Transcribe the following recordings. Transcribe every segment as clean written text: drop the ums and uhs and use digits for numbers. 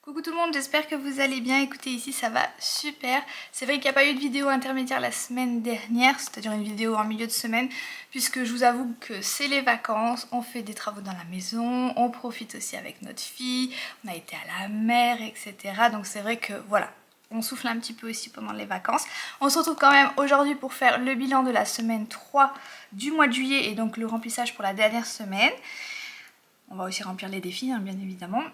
Coucou tout le monde, j'espère que vous allez bien. Écoutez, ici ça va super. C'est vrai qu'il n'y a pas eu de vidéo intermédiaire la semaine dernière, c'est-à-dire une vidéo en milieu de semaine, puisque je vous avoue que c'est les vacances, on fait des travaux dans la maison, on profite aussi avec notre fille, on a été à la mer, etc. Donc c'est vrai que voilà, on souffle un petit peu aussi pendant les vacances. On se retrouve quand même aujourd'hui pour faire le bilan de la semaine 3 du mois de juillet et donc le remplissage pour la dernière semaine. On va aussi remplir les défis, hein, bien évidemment.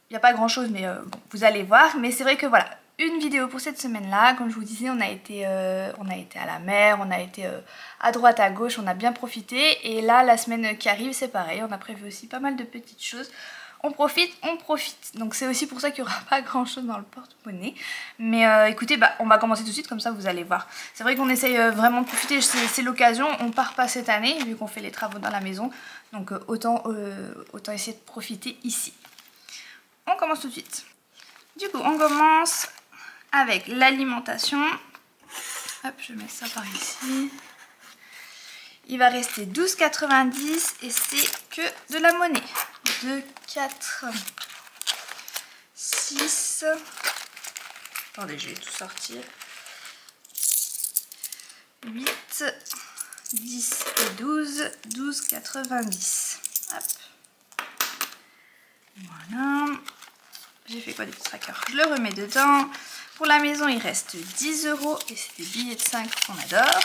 Il n'y a pas grand chose, mais bon, vous allez voir. Mais c'est vrai que voilà, une vidéo pour cette semaine-là. Comme je vous disais, on a été à la mer, on a été à droite, à gauche, on a bien profité. Et là, la semaine qui arrive, c'est pareil. On a prévu aussi pas mal de petites choses. On profite, on profite. Donc c'est aussi pour ça qu'il n'y aura pas grand chose dans le porte-monnaie. Mais écoutez, on va commencer tout de suite, comme ça vous allez voir. C'est vrai qu'on essaye vraiment de profiter, c'est l'occasion. On part pas cette année, vu qu'on fait les travaux dans la maison. Donc autant essayer de profiter ici. On commence tout de suite. Du coup, on commence avec l'alimentation. Hop, je mets ça par ici. Il va rester 12,90 et c'est que de la monnaie. 2, 4, 6. Attendez, je vais tout sortir. 8, 10 et 12. 12,90. Hop. Voilà. J'ai fait quoi des petits trackers? Je le remets dedans. Pour la maison, il reste 10 € et c'est des billets de 5 qu'on adore.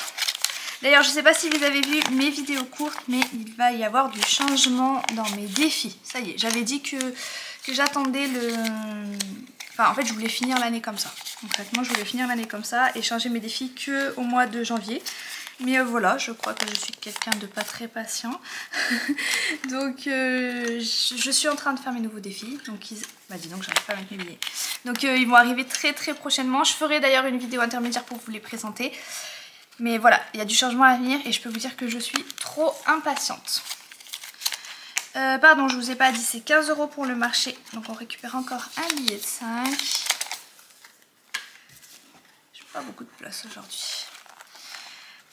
D'ailleurs, je ne sais pas si vous avez vu mes vidéos courtes, mais il va y avoir du changement dans mes défis. Ça y est, j'avais dit que j'attendais le... Enfin, en fait, je voulais finir l'année comme ça. Concrètement, je voulais finir l'année comme ça et changer mes défis qu'au mois de janvier. Mais voilà, je crois que je suis quelqu'un de pas très patient. Donc je suis en train de faire mes nouveaux défis. Donc dis donc, j'arrive pas à mettre mes billets. Donc ils vont arriver très prochainement. Je ferai d'ailleurs une vidéo intermédiaire pour vous les présenter. Mais voilà, il y a du changement à venir et je peux vous dire que je suis trop impatiente. Pardon, je vous ai pas dit, c'est 15 € pour le marché. Donc on récupère encore un billet de 5. J'ai pas beaucoup de place aujourd'hui.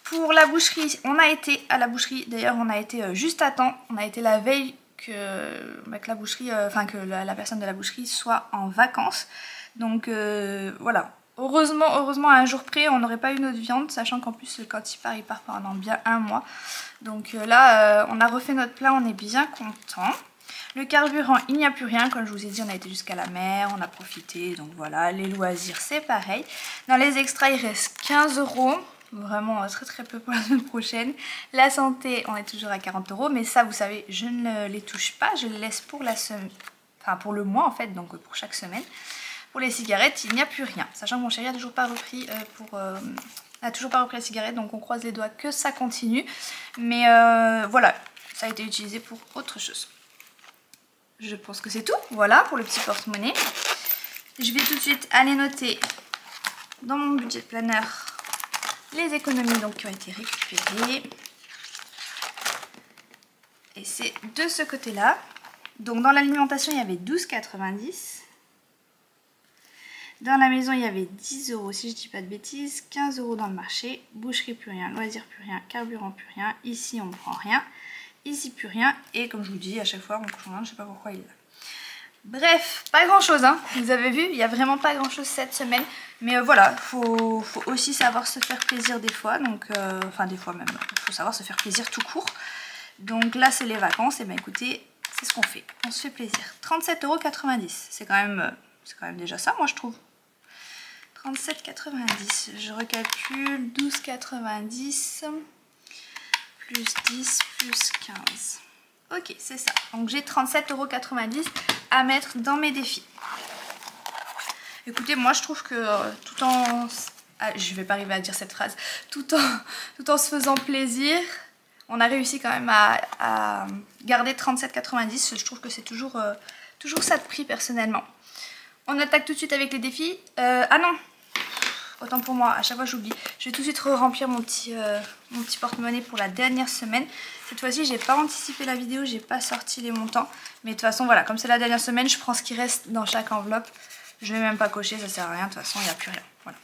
Pour la boucherie, on a été à la boucherie. D'ailleurs, on a été juste à temps. On a été la veille que la boucherie, que la personne de la boucherie soit en vacances. Donc voilà. Heureusement, à un jour près, on n'aurait pas eu notre viande, sachant qu'en plus, quand il part pendant bien un mois. Donc là, on a refait notre plat, on est bien content. Le carburant, il n'y a plus rien. Comme je vous ai dit, on a été jusqu'à la mer, on a profité. Donc voilà, les loisirs, c'est pareil. Dans les extras, il reste 15 €. Vraiment très peu pour la semaine prochaine. La santé, on est toujours à 40 €, mais ça vous savez, je ne les touche pas, je les laisse pour la semaine, enfin pour le mois en fait, donc pour chaque semaine. Pour les cigarettes, il n'y a plus rien, sachant que mon chéri a toujours pas repris la cigarette, donc on croise les doigts que ça continue. Mais voilà, ça a été utilisé pour autre chose. Je pense que c'est tout, voilà pour le petit porte-monnaie. Je vais tout de suite aller noter dans mon budget planner les économies donc qui ont été récupérées. Et c'est de ce côté-là. Donc dans l'alimentation, il y avait 12,90 €. Dans la maison, il y avait 10 € si je dis pas de bêtises. 15 € dans le marché. Boucherie, plus rien. Loisirs, plus rien. Carburant, plus rien. Ici, on ne prend rien. Ici, plus rien. Et comme je vous dis, à chaque fois, mon cochon, je sais pas pourquoi il est là. Bref, pas grand chose, hein. Vous avez vu, il n'y a vraiment pas grand chose cette semaine. Mais voilà, faut aussi savoir se faire plaisir des fois. Donc, enfin des fois même, il faut savoir se faire plaisir tout court. Donc là c'est les vacances, et bien écoutez, c'est ce qu'on fait. On se fait plaisir. 37,90 €, c'est quand même déjà ça, moi je trouve. 37,90 €, je recalcule, 12,90 € plus 10 plus 15. Ok, c'est ça. Donc j'ai 37,90 € à mettre dans mes défis. Écoutez, moi je trouve que tout en... Ah, je vais pas arriver à dire cette phrase. Tout en se faisant plaisir, on a réussi quand même à garder 37,90 €. Je trouve que c'est toujours ça de prix personnellement. On attaque tout de suite avec les défis. Ah non, autant pour moi, à chaque fois j'oublie. Je vais tout de suite remplir mon petit porte-monnaie pour la dernière semaine. Cette fois-ci, j'ai pas anticipé la vidéo, j'ai pas sorti les montants. Mais de toute façon, voilà, comme c'est la dernière semaine, je prends ce qui reste dans chaque enveloppe. Je vais même pas cocher, ça sert à rien, de toute façon, il n'y a plus rien. Voilà.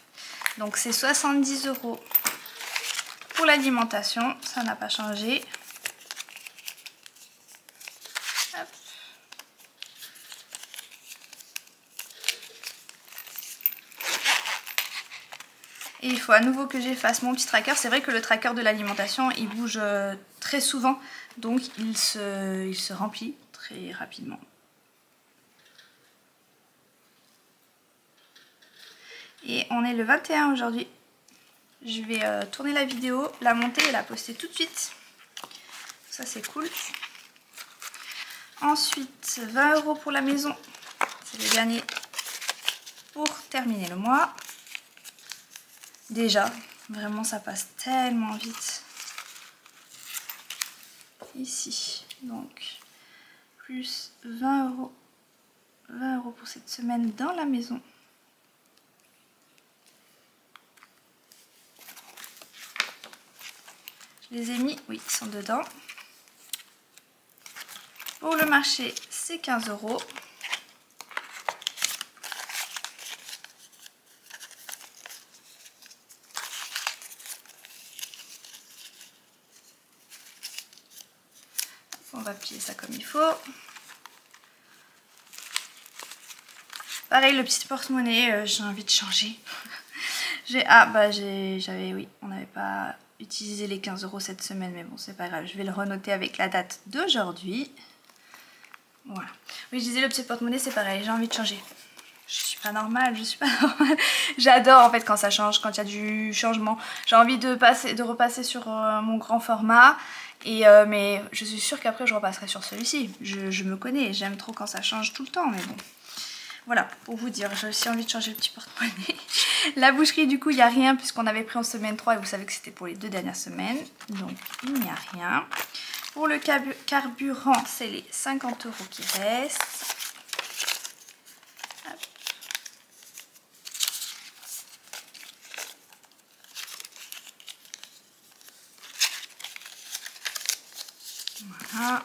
Donc c'est 70 € pour l'alimentation, ça n'a pas changé. Hop. Et il faut à nouveau que j'efface mon petit tracker. C'est vrai que le tracker de l'alimentation, il bouge très souvent. Donc il se remplit très rapidement. Et on est le 21 aujourd'hui. Je vais tourner la vidéo, la monter et la poster tout de suite. Ça c'est cool. Ensuite, 20 € pour la maison. C'est le dernier pour terminer le mois. Déjà, vraiment ça passe tellement vite. Ici, donc, plus 20 €. 20 € pour cette semaine dans la maison. Je les ai mis, oui, ils sont dedans. Pour le marché, c'est 15 €. On va plier ça comme il faut. Pareil, le petit porte-monnaie, j'ai envie de changer. Oui, on n'avait pas utilisé les 15 € cette semaine, mais bon, c'est pas grave. Je vais le renoter avec la date d'aujourd'hui. Voilà. Oui, je disais, le petit porte-monnaie, c'est pareil, j'ai envie de changer. Je suis pas normale. J'adore en fait quand ça change, quand il y a du changement. J'ai envie de repasser sur mon grand format. Mais je suis sûre qu'après je repasserai sur celui-ci. Je me connais, j'aime trop quand ça change tout le temps, mais bon. Voilà, pour vous dire, j'ai aussi envie de changer le petit porte-monnaie. La boucherie, du coup, il n'y a rien puisqu'on avait pris en semaine 3 et vous savez que c'était pour les 2 dernières semaines. Donc, il n'y a rien. Pour le carburant, c'est les 50 € qui restent. Hop. Voilà.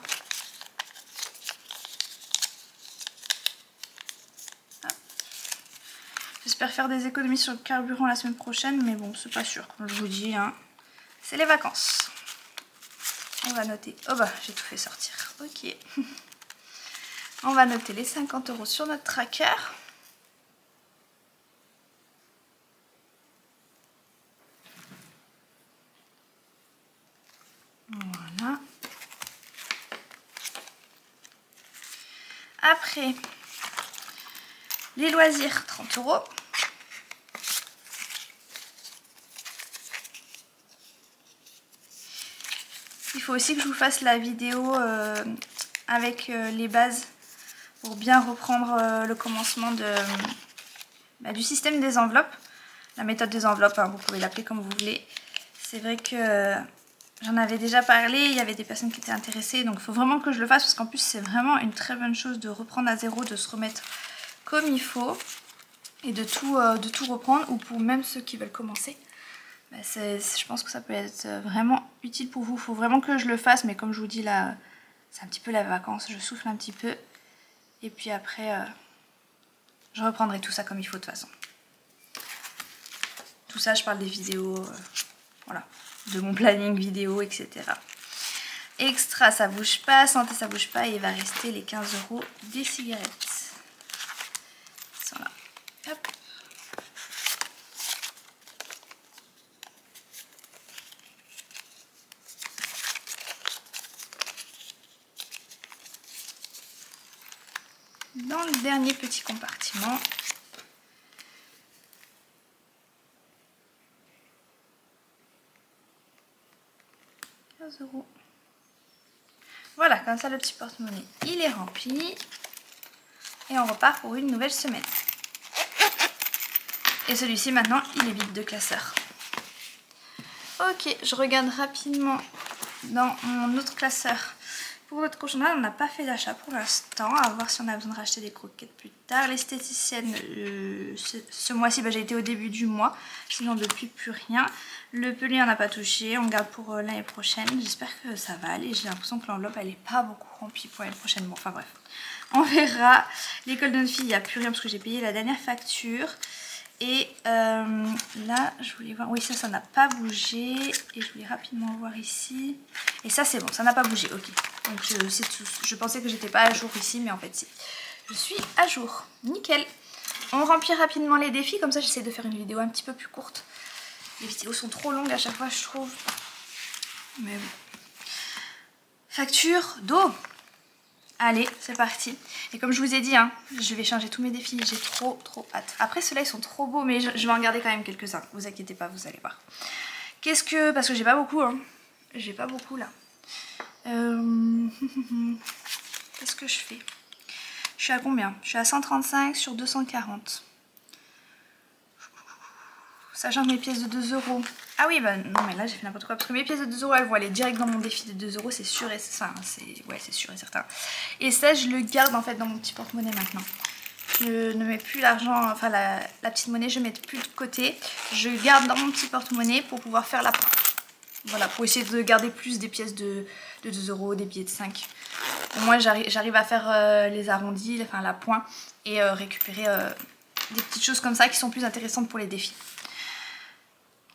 J'espère faire des économies sur le carburant la semaine prochaine, mais bon, c'est pas sûr, comme je vous dis, hein. C'est les vacances. On va noter. Oh bah, j'ai tout fait sortir. Ok. On va noter les 50 € sur notre tracker. Voilà. Après, les loisirs, 30 €. Il faut aussi que je vous fasse la vidéo avec les bases pour bien reprendre le commencement du système des enveloppes. La méthode des enveloppes, hein, vous pouvez l'appeler comme vous voulez. C'est vrai que j'en avais déjà parlé, il y avait des personnes qui étaient intéressées, donc il faut vraiment que je le fasse parce qu'en plus c'est vraiment une très bonne chose de reprendre à zéro, de se remettre comme il faut et de tout reprendre, ou pour même ceux qui veulent commencer. Je pense que ça peut être vraiment utile pour vous. Il faut vraiment que je le fasse, mais comme je vous dis là, c'est un petit peu la vacance, je souffle un petit peu. Et puis après, je reprendrai tout ça comme il faut de toute façon. Tout ça, je parle des vidéos, voilà, de mon planning vidéo, etc. Extra, ça bouge pas, santé, ça bouge pas, et il va rester les 15 € des cigarettes. Ils sont là. Hop. Dans le dernier petit compartiment, €. Voilà, comme ça le petit porte-monnaie il est rempli et on repart pour une nouvelle semaine. Et celui-ci maintenant il est vide de classeur. Ok, je regarde rapidement dans mon autre classeur. Pour notre cochon, on n'a pas fait d'achat pour l'instant, à voir si on a besoin de racheter des croquettes plus tard. L'esthéticienne, ce mois-ci, j'ai été au début du mois, sinon depuis plus rien. Le pelé on n'a pas touché, on garde pour l'année prochaine. J'espère que ça va aller, j'ai l'impression que l'enveloppe elle n'est pas beaucoup remplie pour l'année prochaine. Bon, enfin bref, on verra. L'école de notre fille, il n'y a plus rien parce que j'ai payé la dernière facture. Et là, je voulais voir, oui ça n'a pas bougé. Et je voulais rapidement voir ici. Et ça c'est bon, ça n'a pas bougé, ok. Donc je pensais que j'étais pas à jour ici, mais en fait si. Je suis à jour, nickel. On remplit rapidement les défis, comme ça j'essaie de faire une vidéo un petit peu plus courte. Les vidéos sont trop longues à chaque fois, je trouve. Mais bon. Facture d'eau. Allez, c'est parti. Et comme je vous ai dit, hein, je vais changer tous mes défis. J'ai trop hâte. Après, ceux-là, ils sont trop beaux, mais je vais en garder quand même quelques-uns. Vous inquiétez pas, vous allez voir. Qu'est-ce que... Parce que j'ai pas beaucoup, hein. J'ai pas beaucoup, là. Qu'est-ce que je fais? Je suis à combien? Je suis à 135 sur 240. Sachant que mes pièces de 2 euros... Ah oui, bah non, mais là j'ai fait n'importe quoi. Parce que mes pièces de 2 euros, elles vont aller direct dans mon défi de 2 euros, c'est sûr et enfin, c'est sûr et certain. Et ça, je le garde en fait dans mon petit porte-monnaie maintenant. Je ne mets plus l'argent, enfin la petite monnaie, je ne mets plus de côté. Je garde dans mon petit porte-monnaie pour pouvoir faire la pointe. Voilà, pour essayer de garder plus des pièces de 2 euros, des billets de 5. Au moins, j'arrive à faire les arrondis, enfin la pointe, et récupérer des petites choses comme ça qui sont plus intéressantes pour les défis.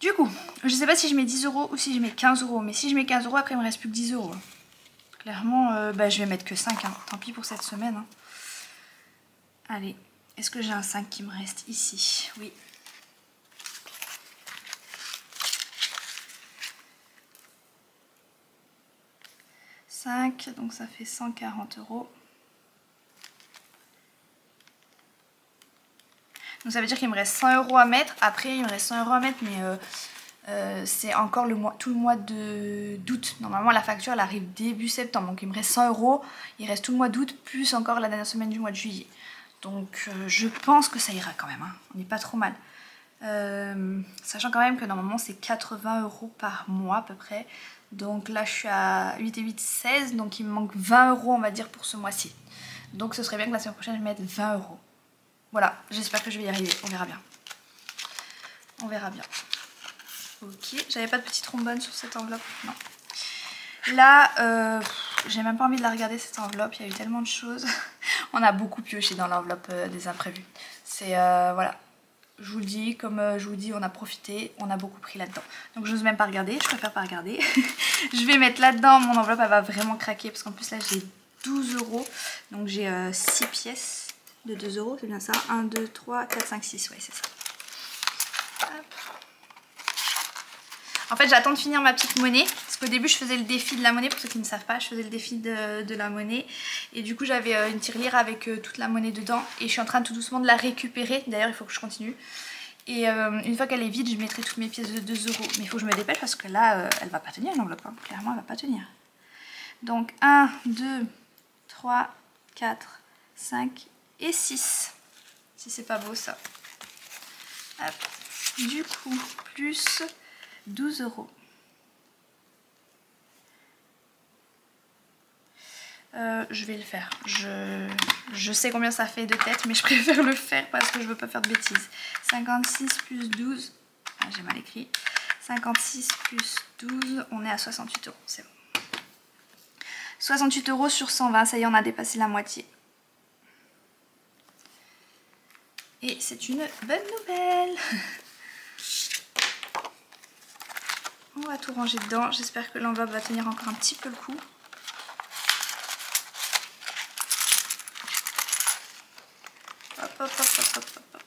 Du coup, je sais pas si je mets 10 euros ou si je mets 15 euros. Mais si je mets 15 euros, après il me reste plus que 10 euros. Clairement, bah, je vais mettre que 5. Hein. Tant pis pour cette semaine. Hein. Allez, est-ce que j'ai un 5 qui me reste ici? Oui. Donc ça fait 140 euros. Donc ça veut dire qu'il me reste 100 euros à mettre. Après, il me reste 100 euros à mettre, mais c'est encore tout le mois d'août. Normalement, la facture, elle arrive début septembre. Donc il me reste 100 euros. Il reste tout le mois d'août, plus encore la dernière semaine du mois de juillet. Donc je pense que ça ira quand même. Hein. On n'est pas trop mal. Sachant quand même que normalement, c'est 80 euros par mois à peu près. Donc là, je suis à 8 et 8, 16. Donc il me manque 20 euros, on va dire, pour ce mois-ci. Donc ce serait bien que la semaine prochaine, je mette 20 euros. Voilà, j'espère que je vais y arriver, on verra bien. On verra bien. Ok, j'avais pas de petit trombone sur cette enveloppe, non. Là, j'ai même pas envie de la regarder cette enveloppe, il y a eu tellement de choses. On a beaucoup pioché dans l'enveloppe des imprévus. C'est, voilà, je vous le dis, comme je vous dis, on a profité, on a beaucoup pris là-dedans. Donc je n'ose même pas regarder, je préfère pas regarder. Je vais mettre là-dedans, mon enveloppe elle va vraiment craquer, parce qu'en plus là j'ai 12 euros. Donc j'ai 6 pièces. De 2 euros, c'est bien ça. 1, 2, 3, 4, 5, 6, ouais c'est ça. Hop. En fait j'attends de finir ma petite monnaie. Parce qu'au début je faisais le défi de la monnaie. Pour ceux qui ne savent pas, je faisais le défi de la monnaie. Et du coup j'avais une tirelire avec toute la monnaie dedans. Et je suis en train tout doucement de la récupérer. D'ailleurs il faut que je continue. Et une fois qu'elle est vide, je mettrai toutes mes pièces de 2 euros. Mais il faut que je me dépêche parce que là elle va pas tenir l'enveloppe. Hein. Clairement elle va pas tenir. Donc 1, 2, 3, 4, 5 et 6. Si c'est pas beau ça. Hop. Du coup, plus 12 euros. Je vais le faire. Je sais combien ça fait de tête, mais je préfère le faire parce que je veux pas faire de bêtises. 56 plus 12. Ah, j'ai mal écrit. 56 plus 12, on est à 68 euros. C'est bon. 68 euros sur 120, ça y est, on a dépassé la moitié. Et c'est une bonne nouvelle. On va tout ranger dedans. J'espère que l'enveloppe va tenir encore un petit peu le coup. Hop, hop, hop, hop, hop, hop, hop.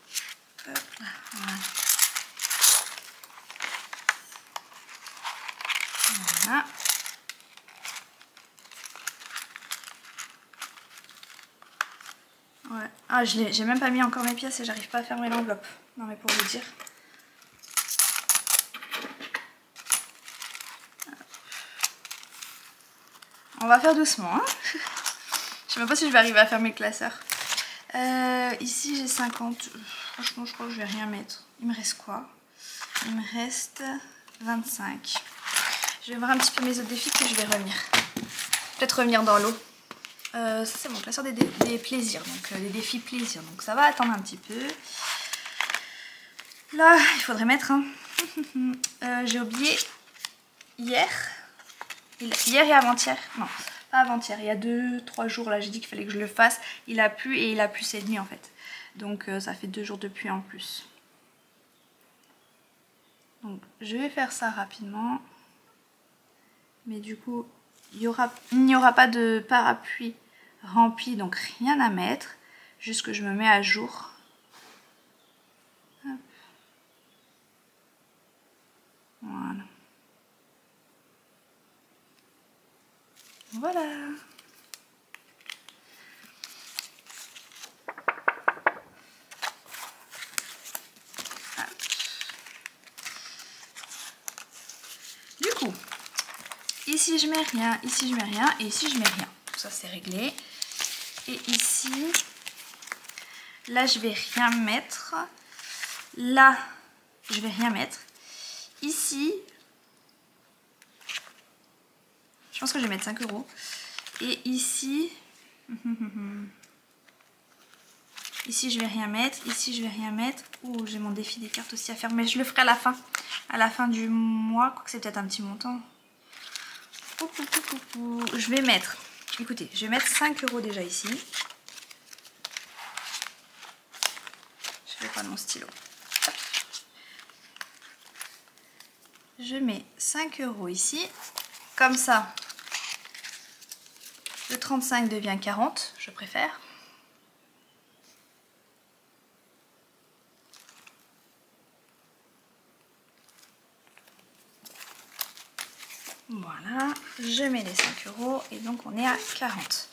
Voilà. Voilà. Ouais. Ah, j'ai même pas mis encore mes pièces et j'arrive pas à fermer l'enveloppe. Non mais pour vous dire. On va faire doucement. Hein. Je sais même pas si je vais arriver à faire mes classeurs. Ici j'ai 50. Franchement je crois que je vais rien mettre. Il me reste quoi? Il me reste 25. Je vais voir un petit peu mes autres défis puis je vais revenir. Peut-être revenir dans l'eau. Ça c'est mon classeur des plaisirs, donc des défis plaisirs, donc ça va attendre un petit peu. Là il faudrait mettre j'ai oublié hier et avant-hier, non pas avant-hier, il y a 2-3 jours là j'ai dit qu'il fallait que je le fasse, il a plu et il a plu cette nuit en fait, donc ça fait 2 jours de pluie en plus. Donc je vais faire ça rapidement, mais du coup il n'y aura pas de parapluie rempli, donc rien à mettre, juste que je me mets à jour. Hop. Voilà. Voilà. Du coup, ici je mets rien, ici je mets rien et ici je mets rien. Tout ça c'est réglé. Et ici, là je vais rien mettre. Là, je vais rien mettre. Ici, je pense que je vais mettre 5 €. Et ici, ici je vais rien mettre. Ici je vais rien mettre. Ouh, j'ai mon défi des cartes aussi à faire. Mais je le ferai à la fin. À la fin du mois. Quoique c'est peut-être un petit montant. Je vais mettre, écoutez, je vais mettre 5 € déjà ici. Je vais prendre mon stylo. Hop. Je mets 5 € ici. Comme ça, le 35 devient 40, je préfère. Voilà, je mets les 5 € et donc on est à 40.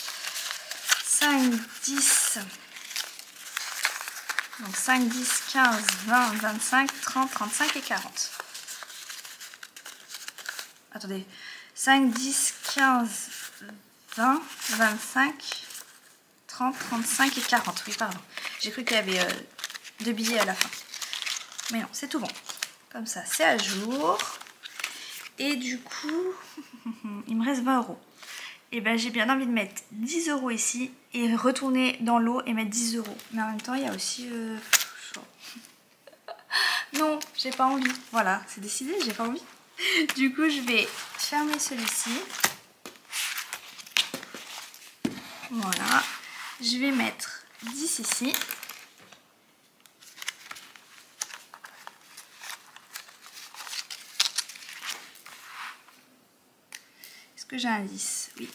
5, 10, donc 5, 10, 15, 20, 25, 30, 35 et 40. Attendez, 5, 10, 15, 20, 25, 30, 35 et 40. Oui, pardon. J'ai cru qu'il y avait 2 billets à la fin. Mais non, c'est tout bon. Comme ça, c'est à jour. Et du coup, il me reste 20 €. Et ben j'ai bien envie de mettre 10 € ici et retourner dans l'eau et mettre 10 €. Mais en même temps, il y a aussi... non, j'ai pas envie. Voilà, c'est décidé, j'ai pas envie. Du coup, je vais fermer celui-ci. Voilà. Je vais mettre 10 ici. Est-ce que j'ai un 10? Oui.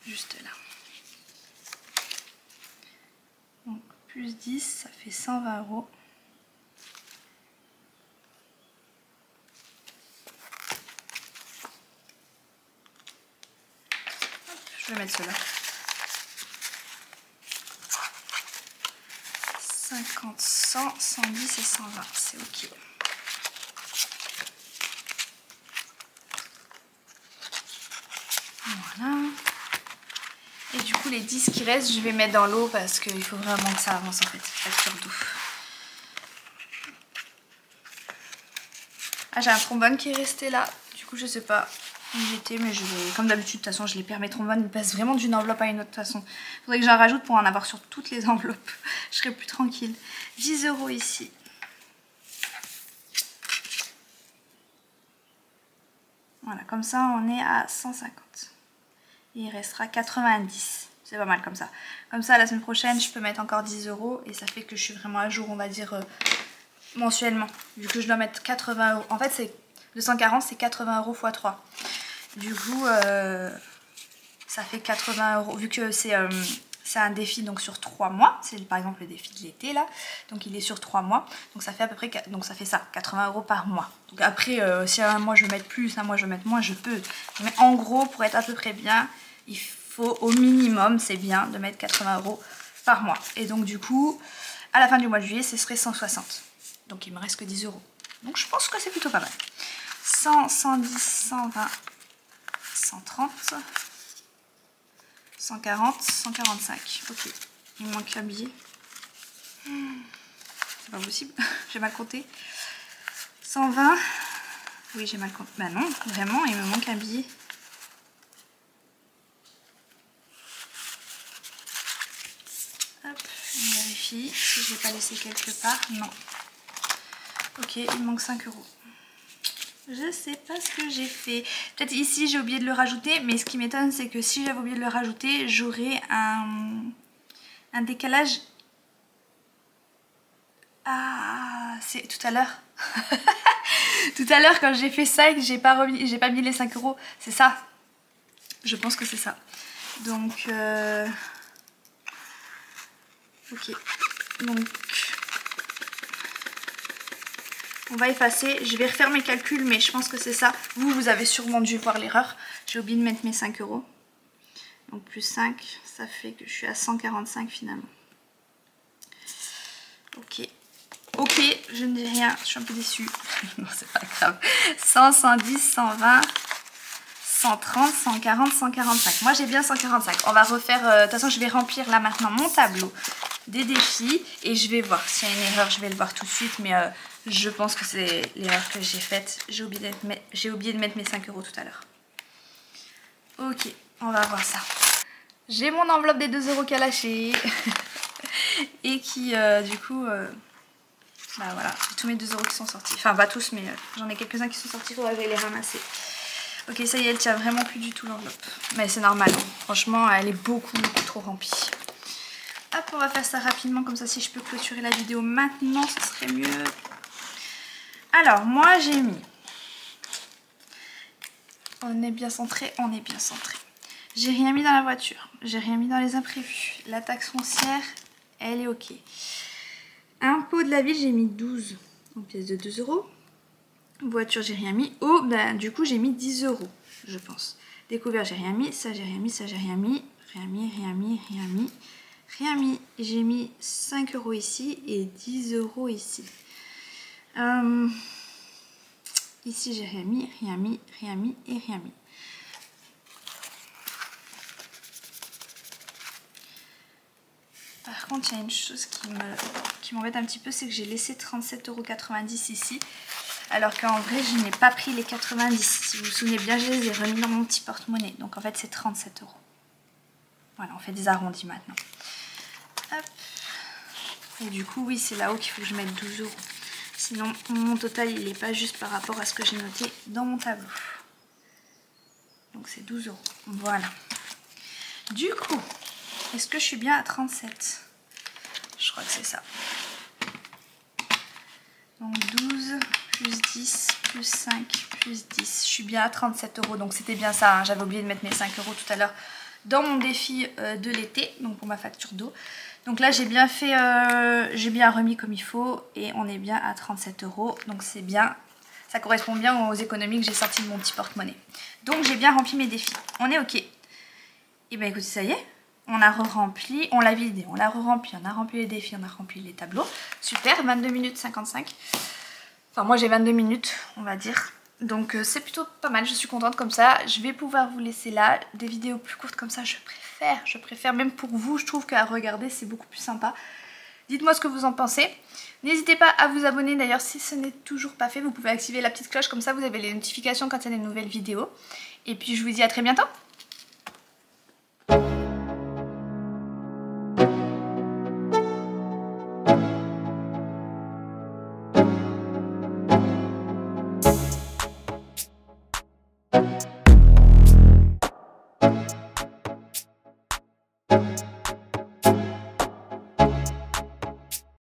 Juste là. Donc, plus 10, ça fait 120 €. Je vais mettre cela. 50, 100, 110 et 120, c'est ok. Voilà. Et du coup, les 10 qui restent, je vais mettre dans l'eau parce qu'il faut vraiment que ça avance en fait. Facture d'eau. Ah, j'ai un trombone qui est resté là. Du coup, je sais pas où il était, mais je vais, comme d'habitude, de toute façon, je les perds. Mes trombones, ils passent vraiment d'une enveloppe à une autre de toute façon. Il faudrait que j'en rajoute pour en avoir sur toutes les enveloppes. Je serai plus tranquille. 10 € ici. Voilà, comme ça, on est à 150. Et il restera 90. C'est pas mal comme ça. Comme ça, la semaine prochaine, je peux mettre encore 10 € et ça fait que je suis vraiment à jour, on va dire, mensuellement. Vu que je dois mettre 80 €. En fait, c'est 240, c'est 80 € x 3. Du coup, ça fait 80 €. Vu que c'est un défi donc sur 3 mois. C'est par exemple le défi de l'été là. Donc il est sur 3 mois. Donc ça fait à peu près, donc ça fait ça, 80 € par mois. Donc après, si un mois je veux mettre plus, un mois je veux mettre moins, je peux. Mais en gros, pour être à peu près bien, il faut au minimum, c'est bien, de mettre 80 € par mois. Et donc du coup, à la fin du mois de juillet, ce serait 160. Donc il me reste que 10 €. Donc je pense que c'est plutôt pas mal. 100, 110, 120, 130, 140, 145. Ok, il me manque un billet. C'est pas possible, j'ai mal compté. 120. Oui, j'ai mal compté. Bah non, vraiment, il me manque un billet. Hop, on vérifie si je l'ai pas laissé quelque part. Non. Ok, il me manque 5 €. Je sais pas ce que j'ai fait. Peut-être ici j'ai oublié de le rajouter, mais ce qui m'étonne c'est que si j'avais oublié de le rajouter, j'aurais un décalage. Ah, c'est tout à l'heure. Tout à l'heure quand j'ai fait ça et que j'ai pas mis les 5 €, c'est ça. Je pense que c'est ça. Donc, ok. Donc, On va effacer, je vais refaire mes calculs, mais je pense que c'est ça. Vous avez sûrement dû voir l'erreur. J'ai oublié de mettre mes 5 €. Donc plus 5, ça fait que je suis à 145 finalement. Ok. Ok, je ne dis rien, je suis un peu déçue. Non, c'est pas grave. 100, 110, 120, 130, 140, 145. Moi j'ai bien 145. On va refaire, de toute façon je vais remplir là maintenant mon tableau des défis et je vais voir s'il y a une erreur, je vais le voir tout de suite, mais je pense que c'est l'erreur que j'ai faite. J'ai oublié de mettre mes 5 € tout à l'heure. Ok, on va voir ça. J'ai mon enveloppe des 2 € qui a lâché et qui du coup, bah voilà, j'ai tous mes 2 € qui sont sortis. Enfin pas tous, mais j'en ai quelques-uns qui sont sortis, il faudra que je les ramasser. Ok, ça y est, elle tient vraiment plus du tout l'enveloppe. Mais c'est normal, hein. Franchement, elle est beaucoup trop remplie. Hop, on va faire ça rapidement, comme ça si je peux clôturer la vidéo maintenant, ce serait mieux. Alors, moi j'ai mis... On est bien centré, on est bien centré. J'ai rien mis dans la voiture, j'ai rien mis dans les imprévus. La taxe foncière, elle est ok. Impôt de la ville, j'ai mis 12 en pièces de 2 €. Voiture, j'ai rien mis. Oh, ben, du coup, j'ai mis 10 €, je pense. Découvert, j'ai rien mis. Ça, j'ai rien mis. Ça, j'ai rien mis. Rien mis, rien mis, rien mis. Rien mis. J'ai mis 5 € ici et 10 € ici. Ici, j'ai rien mis, rien mis, rien mis et rien mis. Par contre, il y a une chose qui m'embête un petit peu, c'est que j'ai laissé 37,90 € ici. Alors qu'en vrai, je n'ai pas pris les 90. Si vous vous souvenez bien, je les ai remis dans mon petit porte-monnaie. Donc en fait, c'est 37 €. Voilà, on fait des arrondis maintenant. Hop. Et du coup, oui, c'est là-haut qu'il faut que je mette 12 €. Sinon, mon total, il n'est pas juste par rapport à ce que j'ai noté dans mon tableau. Donc c'est 12 €. Voilà. Du coup, est-ce que je suis bien à 37? Je crois que c'est ça. Donc 12 plus 10 plus 5 plus 10. Je suis bien à 37 €. Donc c'était bien ça. Hein. J'avais oublié de mettre mes 5 € tout à l'heure dans mon défi de l'été. Donc pour ma facture d'eau. Donc là j'ai bien fait, j'ai bien remis comme il faut. Et on est bien à 37 €. Donc c'est bien. Ça correspond bien aux économies que j'ai sorties de mon petit porte-monnaie. Donc j'ai bien rempli mes défis. On est ok. Et bien écoutez, ça y est. On a re-rempli, on l'a vidé, on l'a re-rempli, on a rempli les défis, on a rempli les tableaux. Super, 22 minutes 55. Enfin, moi j'ai 22 minutes, on va dire. Donc c'est plutôt pas mal, je suis contente comme ça. Je vais pouvoir vous laisser là. Des vidéos plus courtes comme ça, je préfère. Même pour vous, je trouve qu'à regarder, c'est beaucoup plus sympa. Dites-moi ce que vous en pensez. N'hésitez pas à vous abonner d'ailleurs si ce n'est toujours pas fait. Vous pouvez activer la petite cloche, comme ça vous avez les notifications quand il y a des nouvelles vidéos. Et puis je vous dis à très bientôt.